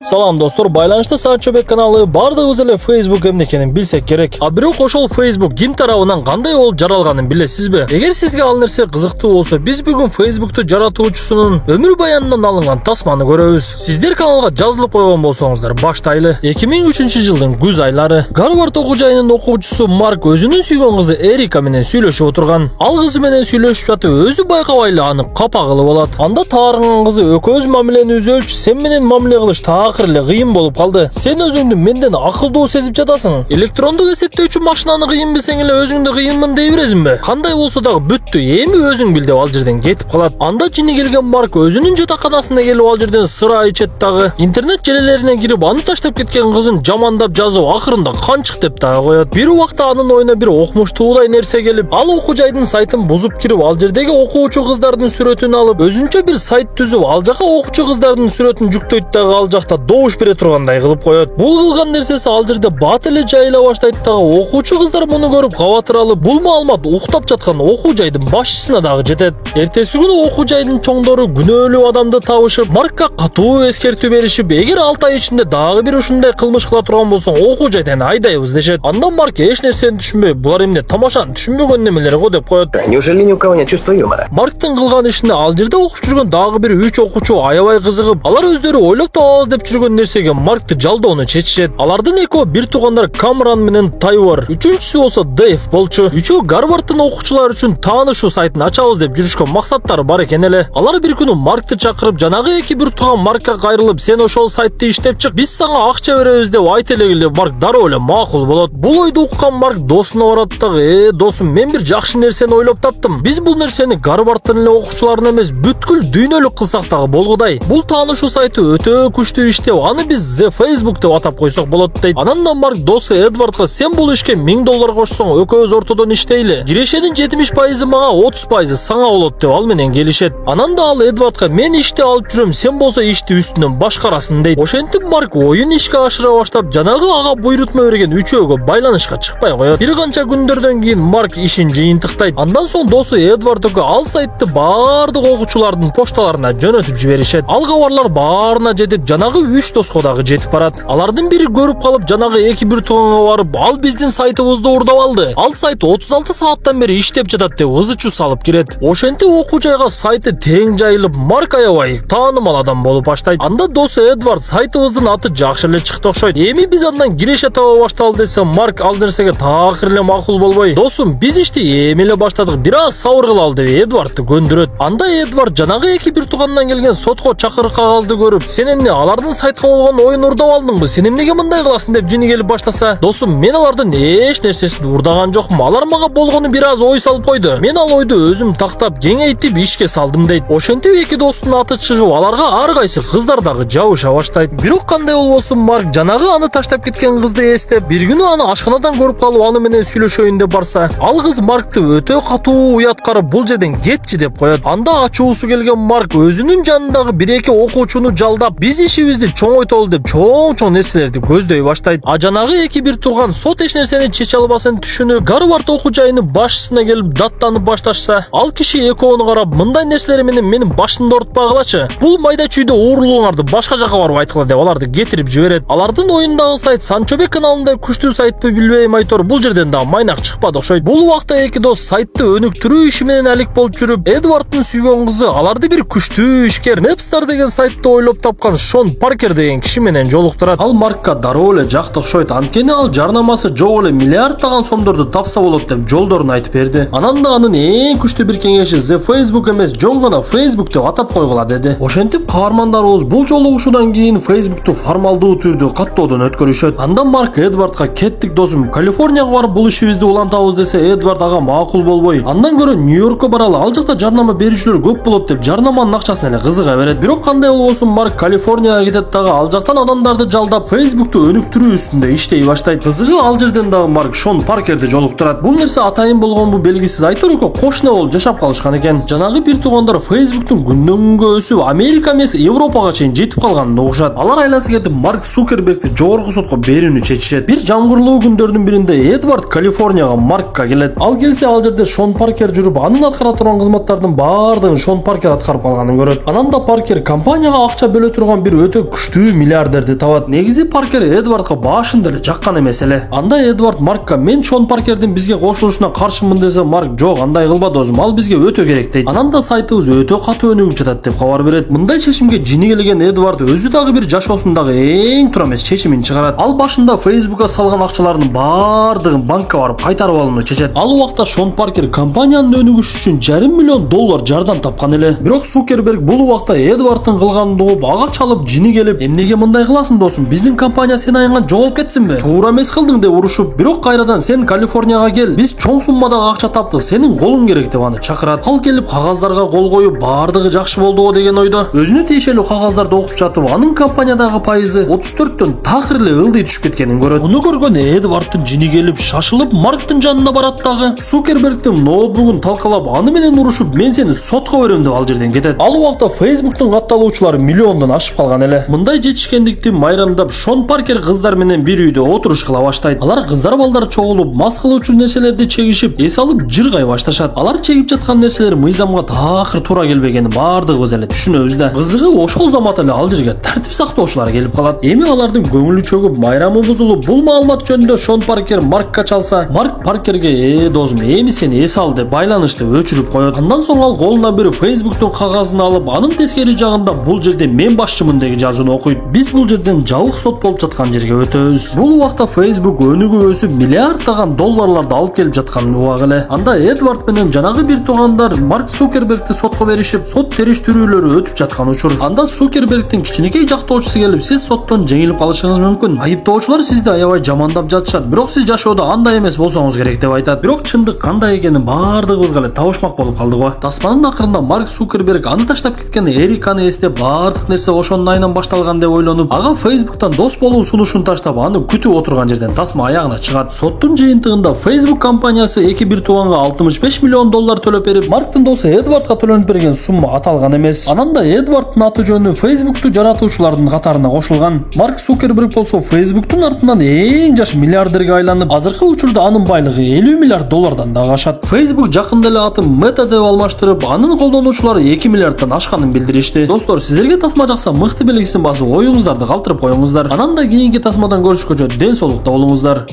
Салам достор, байланышта Санчобек каналы бардыгыбыз эле Facebook эмне экенин билсек керек. А бирок ошол Facebook ким тарабынан кандай болуп жаралганын билесизби? Эгер сизге ал нерсе кызыктуу болсо, биз бүгүн Facebook'tu жаратуучусунун өмүр баянынан алынган тасманы көрөбүз. Сиздер каналга жазылып койгон болсоңуздар, баштайлы. 2003-жылдын күз айлары Гарвард окуу жайынын окуучусу Марк өзүнүн сүйгөн кызы Эрика менен сүйлөшүп отурган. Ал кызы менен сүйлөшүп жатып, өзү байкабай эле аны капа кылып алат. Анда таарынган кызы «Экөөбүз мамилени үзөлчү, сен менен мамиле кылыш таакыр эле кыйын болуп калды. Сен өзүңдү менден акылдуу сезип жатасың. Электрондук эсептөөчү машинаны кыйын билсең эле өзүңдү кыйынмын дей бересиңби? Кандай болсо дагы бүттү, эми өзүң бил деп ал жерден кетип калат. Анда жини келген Марк өзүнүн жатаканасына келип ал жерден сыра ичет дагы. Интернет желелерине кирип аны таштап кеткен кызын жамандап жазып, акырында канчык деп дагы коет. Бир убакта анын оюна бир окумуштуудай нерсе келип, ал окуу жайдын сайтын бузуп кирип, ал жердеги окуучу кыздардын сүрөтүн алып, өзүнчө бир сайт түзүп, ал жака окуучу кыздардын сүрөтүн жүктөйт дагы ал жакта добуш бере тургандай кылып коет. Бул кылган нерсеси ал жерде бат эле жайыла баштайт дагы. Окуучу кыздар муну көрүп кабатыр алып, бул маалымат уктап жаткан окуу жайдын башчысына дагы жетет. Эртеси күнү окуу жайдын чоңдору күнөөлүү адамды табышып, Маркка катуу эскертүү беришип, эгер 6 ай ичинде дагы бир ушундай кылмыш кыла турган болсоң, окуу жайдан айдайбыз дешет. Анда Марк эч нерсени түшүнбөй, булар эмне тамашаны түшүнбөгөн немелер го деп коет. Неужели ни у кого нет чувства юмора? Марктын кылган ишине ал жерде окуп жүргөн дагы бир 3 окуучу аябай кызыгып, алар өздөрү ойлоп табабыз деп жүргөн нерсеге Маркты жалдоону чечишет. Алардын экөө бир туугандар Камран менен Тайвор, үчүнчүсү болсо Дэйв болчу. Үчөө Гарвардтын окуучулары үчүн таанышуу сайтын ачабыз деп жүрүшкөн максаттары бар экен эле. Алар бир күнү Маркты чакырып, жанагы эки бир тууган Маркка кайрылып, сен ошол сайтты иштеп чык, биз сага акча беребиз деп айт эле. Марк дароо эле макул болот. Бул ойду уккан Марк досуна барат дагы, досум, мен бир жакшы нерсени ойлоп таптым. Биз бул нерсени Гарвардтын эле окуучуларына эмес, бүткүл дүйнөлүк кылсак дагы болгудай. Бул таанышуу сайты өтө күчтүү иштеп, аны биз The Facebook деп атап койсок болот дейт. Анан да Марк досу Эдвардга, сен бул ишке $1000 кошсоң, экөөбүз ортодон иштейли. Кирешенин 70% мага, 30% саңа болот деп ал менен келишет. Анан да ал Эдвардга, мен ишти алып жүрөм, сен болсо ишти үстүнөн башкарасың дейт. Ошентип Марк оюн ишке ашыра баштап, жанагы ага буйрутма берген үчөөгө байланышка чыкпай коет. Бир канча күндөрдөн кийин Марк ишин жыйынтыктайт. Андан соң досу Эдвардга ал сайтты баардык окуучулардын пошталарына жөнөтүп жиберишет. Ал кабарлар баарына жетип, жанагы 3 доско дагы жетип барат. Алардын бири көрүп калып, жанагы эки бир тууганга барып, ал биздин сайтыбызды урдап алды. Ал сайт 36 сааттан бери иштеп жатат деп ызычуу салып кирет. Ошентип окуу жайга сайты тең жайылып, Марк аябай таанымал адам болуп баштайт. Анда досу Эдвард, сайтыбыздын аты жакшы эле чыкты окшойт. Эми биз андан киреше таба башталды десе, Марк ал нерсеге таакыр эле макул болбой, досум, биз ишти эми эле баштадык, бир аз сабыр кылалы деп Эдвардты көндүрөт. Анда Эдвард жанагы эки бир туугандан келген сотко чакырык кагазды көрүп, сен эмне алардын сайтка болгон оюн урдап алдыңбы, сен эмнеге мындай кыласың деп жини келип баштаса, досум, мен алардын эч нерсесин урдаган жокмун, алар мага болгону бир аз ой салып койду, мен ал ойду өзүм тактап кеңейтип ишке салдым дейт. Ошентип эки достун аты чыгып, аларга ар кайсы кыздар дагы жабыша баштайт. Бирок кандай болбосун, Марк жанагы аны таштап кеткен кызды эстеп, бир күнү аны ашканадан көрүп калып, аны менен сүйлөшөйүн деп барса, ал кыз Маркты өтө катуу уят карап, бул жерден кетчи деп коет. Анда ачуусу келген Марк өзүнүн жанындагы бир эки окуучуну жалдап, биз ишибизди чоңойтолу деп чоң нерселерди көздөй баштайт. А жанагы эки бир тууган сот эч нерсени чече албасын түшүнүп, Гарвард окуу жайынын башчысына келип даттанып башташса, ал киши экөөнү карап, мындай нерселер менен менин башымды оорутпагылачы, бул майда чүйдө уурулууңарды башка жака барып айткыла деп аларды кетирип жиберет. Алардын оюндагы сайт Санчобек каналындай күчтүү сайтпы билбейм айтор, бул жерден да майнак чыкпады окшойт. Бул убакта эки дос сайтты өнүктүрүү иши менен алек болуп жүрүп, Эдвардтын сүйгөн кызы аларды бир күчтүү ишкер Napster деген сайтты ойлоп тапкан Шон Паркер деген киши менен жолуктурат. Ал Маркка дароо эле жакты окшойт, анткени ал жарнамасы жок эле миллиарддаган сомдорду тапса болот деп жолдорун айтып берди. Анан да анын эң күчтүү бир кеңеши The Facebook эмес, жөн гана Facebook деп атап койгула деди. Ошентип каармандарыбыз бул жолугушуудан кийин Facebook'ту формалдуу түрдө каттоодон өткөрүшөт. Анда Марк Эдвардга, кеттик досум, Калифорнияга барып бул ишибизди улантабыз десе, Эдвард ага макул болбой, андан көрө Нью-Йоркко баралы, ал жакта жарнама берүүчүлөр көп болот деп жарнаманын акчасын эле кызыга берет. Бирок кандай болбосун, Марк Калифорнияга кетет дагы, ал жактан адамдарды жалдап Facebook'ту өнүктүрүү үстүндө иштей баштайт. Кызыгы ал жерден дагы Марк Шон Паркерди жолуктурат. Бул нерсе атайын болгонбу белгисиз, айтор экөө кошуна болуп жашап калышкан экен. Жанагы бир туугандар Facebook'тун күндөн күнгө өсүп, Америка эмес Европага чейин жетип калганын угушат. Алар айласы кетип Марк Цукербергти жогорку сотко берүүнү чечишет. Бир жамгырлуу күндөрдүн биринде Эдвард Калифорнияга Маркка келет. Ал келсе, ал жерде Шон Паркер жүрүп, анын аткара турган кызматтардын баардыгын Шон Паркер аткарып калганын көрөт. Анан да Паркер компанияга акча бөлө турган бир өтө күчтүү миллиардерди табат. Негизи Паркер Эдвардга башында эле жаккан эмес эле. Анда Эдвард Маркка мен Шон Паркердин бизге кошулушуна каршымын десе, Марк жок, андай кылба досум, ал бизге өтө керек дейт. Анан да сайтыбыз өтө катуу өнүгүп жатат деп кабар берет. Мындай чечимге жини келген Эдвард өзү дагы бир жашоосундагы эң туура эмес чечимин чыгарат. Ал башында Facebook'a салган акчаларынын баардыгын банкка барып кайтарып алууну чечет. Ал убакта Шон Паркер компаниянын өнүгүшү үчүн $500 миллион жардам тапкан эле. Бирок Цукерберг бул убакта Эдвардтын кылганын угуп ага чалып жини келип, эмнеге мындай кыласың досум? Биздин компания сен аяган жоголуп кетсинби? Туура эмес кылдың деп урушуп, бирок кайрадан сен Калифорнияга кел. Биз чоң суммадагы акча таптык, сенин колуң керек деп аны чакырат. Ал келип кагаздарга кол коюп, баардыгы жакшы болдуго деген ойдо. Өзүнө тиешелүү кагаздарды окуп жатып, анын компаниядагы пайызы 34төн такыр эле ылдый түшүп кеткенин көрөт. Муну көргөн Эдвардтын жини келип, шашылып Марктын жанына барат дагы. Цукербергдин ноутбугун талкалап, аны менен урушуп, мен сени сотко берем деп ал жерден кетет. Ал убакта Facebook'тун катталуучулары миллиондон ашып калган эле. Мындай жетишкендикти майрамдап Шон Паркер кыздар менен бир үйдө отурушкыла баштайт. Алар кыздар балдар чогулуп, мас кылуучу нерселерди чегишип, эс алып жыргай башташат. Алар чегип жаткан нерселер мыйзамга такыр туура келбегени баардыгыбыз эле түшүнөбүз да. Кызыгы ошол замат эле ал жерге тартип сактоочулар келип калат. Эми алардын көңүлү чөгүп, майрамы бузулуп, бул маалымат жөнүндө Шон Паркер Маркка чалса, Марк Паркерге досум, эми сени эс ал деп байланышты өчүрүп коет. Андан соң ал колуна бир Facebook'тун кагазын алып, анын тескери жагында бул жерде мен башчымын деген жазууну окуйт. Биз бул жерден жабык сот болуп жаткан жерге өтөбүз. Бул убакта Facebook өнүгүп өсүп миллиарддаган долларларды алып келип жаткан убак эле. Анда Эдвард менен жанагы бир туугандар Марк Цукербергди сотко беришип, сот териштирүүлөрү өтүп жаткан учур. Анда Цукербергдин кичинекей жактоочусу келип, сиз соттон жеңилип калышыңыз мүмкүн. Айыптоочулар сизди аябай жамандап жатышат, бирок сиз жашоодо андай эмес болсоңуз керек деп айтат. Бирок чындык кандай экенин баардыгыбызга эле табышмак болуп калдык го. Тасманын акырында Марк Цукерберг аны таштап кеткен Эриканы эстеп, баардык нерсе ошонун айынан башталган деп ойлонуп, ага Facebook'тан дос болуу сунушун таштап, аны күтүп отурган жерден тасма аягына чыгат. Соттун жыйынтыгында Facebook компаниясы эки бир тууганга $65 миллион төлөп берип, Марктын досу Эдвардга төлөнүп берген сумма аталган эмес. Анан да Эдвардтын аты жөнү Facebook'ту жаратуучулардын катарына кошулган. Марк Цукерберг болсо Facebook'тун артынан эң жаш миллиардерге айланып, азыркы учурда анын байлыгы $50 миллиард дагы ашат. Facebook жакында эле атын Meta деп алмаштырып, анын колдонуучулары 2 миллиарддан ашканын билдиришти. Достор, сиздерге тасма жакса мыкты белгисин басып, оюңуздарды калтырып коюңуздар. Анан да кийинки тасмадан көрүшкөнчө ден соолукта болуңуздар.